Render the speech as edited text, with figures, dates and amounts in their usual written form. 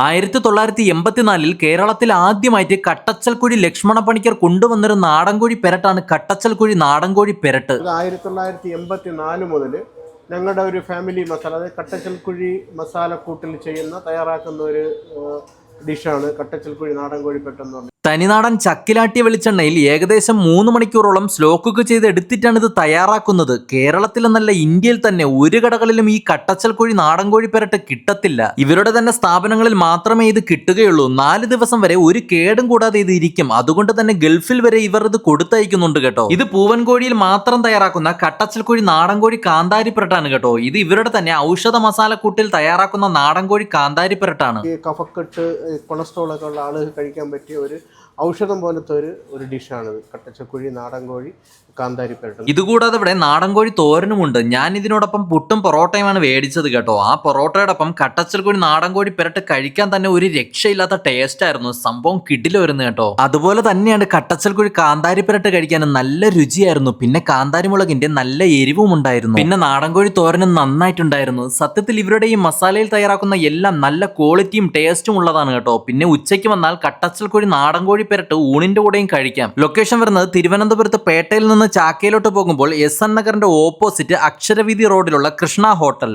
1984 കേരളത്തിൽ ആദ്യമായിട്ട് കട്ടച്ചൽക്കുഴി ലക്ഷ്മണ പണിക്കർ കൊണ്ടുവന്നൊരു നാടൻകോഴി പെരട്ടാണ് കട്ടച്ചൽക്കുഴി നാടൻകോഴി പെരട്ട്. 1984 മുതൽ ഞങ്ങളുടെ ഒരു ഫാമിലി മസാല, അതായത് കട്ടച്ചൽക്കുഴി മസാലക്കൂട്ടിൽ തയ്യാറാക്കുന്ന ഒരു ഡിഷാണ് കട്ടച്ചൽക്കുഴി നാടൻകോഴി പെട്ടെന്ന് പറഞ്ഞത്. തനിനാടൻ ചക്കിലാട്ടിയ വെളിച്ചെണ്ണയിൽ ഏകദേശം 3 മണിക്കൂറോളം സ്ലോ കുക്ക് ചെയ്ത് എടുത്തിട്ടാണ് ഇത് തയ്യാറാക്കുന്നത്. കേരളത്തിലെന്നല്ല ഇന്ത്യയിൽ തന്നെ ഒരു കടകളിലും ഈ കട്ടച്ചൽക്കുഴി നാടൻകോഴി പെരട്ട് കിട്ടത്തില്ല. ഇവരുടെ തന്നെ സ്ഥാപനങ്ങളിൽ മാത്രമേ ഇത് കിട്ടുകയുള്ളൂ. 4 ദിവസം വരെ ഒരു കേടും കൂടാതെ ഇത് ഇരിക്കും. അതുകൊണ്ട് തന്നെ ഗൾഫിൽ വരെ ഇവർ ഇത് കൊടുത്തയക്കുന്നുണ്ട് കേട്ടോ. ഇത് പൂവൻകോഴിയിൽ മാത്രം തയ്യാറാക്കുന്ന കട്ടച്ചൽക്കുഴി നാടൻകോഴി കാന്താരി പെരട്ടാണ് കേട്ടോ. ഇത് ഇവരുടെ തന്നെ ഔഷധ മസാലക്കൂട്ടിൽ തയ്യാറാക്കുന്ന നാടൻകോഴി കാന്താരി പെരട്ടാണ്. കഫക്കെട്ട്, കൊളസ്ട്രോൾ ഒക്കെ ഉള്ള ആളുകൾ കഴിക്കാൻ പറ്റിയ ഒരു ഔഷധം പോലത്തെ ഒരു ഡിഷാണിത്, കട്ടച്ചൽക്കുഴി നാടൻകോഴി കാന്താരി പെരട്ട്. ഇതുകൂടാതെ ഇവിടെ നാടൻകോഴി തോരനുമുണ്ട്. ഞാൻ ഇതിനോടൊപ്പം പുട്ടും പൊറോട്ടയുമാണ് മേടിച്ചത് കേട്ടോ. ആ പൊറോട്ടയോടൊപ്പം കട്ടച്ചൽക്കുഴി നാടൻകോഴി പെരട്ട് കഴിക്കാൻ തന്നെ ഒരു രക്ഷയില്ലാത്ത ടേസ്റ്റ് ആയിരുന്നു. സംഭവം കിടിലം വരുന്നു കേട്ടോ. അതുപോലെ തന്നെയാണ് കട്ടച്ചൽക്കുഴി കാന്താരി പെരട്ട് കഴിക്കാൻ നല്ല രുചിയായിരുന്നു. പിന്നെ കാന്താരി മുളകിന്റെ നല്ല എരിവും ഉണ്ടായിരുന്നു. പിന്നെ നാടൻകോഴി തോരനും നന്നായിട്ടുണ്ടായിരുന്നു. സത്യത്തിൽ ഇവരുടെ ഈ മസാലയിൽ തയ്യാറാക്കുന്ന എല്ലാം നല്ല ക്വാളിറ്റിയും ടേസ്റ്റും ഉള്ളതാണ് കേട്ടോ. പിന്നെ ഉച്ചയ്ക്ക് വന്നാൽ കട്ടച്ചൽക്കുഴി നാടൻകോഴി പെരട്ട് ഊണിന്റെ കൂടെയും കഴിക്കാം. ലൊക്കേഷൻ വരുന്നത് തിരുവനന്തപുരത്ത് പേട്ടയിൽ നിന്ന് ചാക്കയിലോട്ട് പോകുമ്പോൾ SN നഗറിന്റെ ഓപ്പോസിറ്റ് അക്ഷരവീതി റോഡിലുള്ള കൃഷ്ണ ഹോട്ടൽ.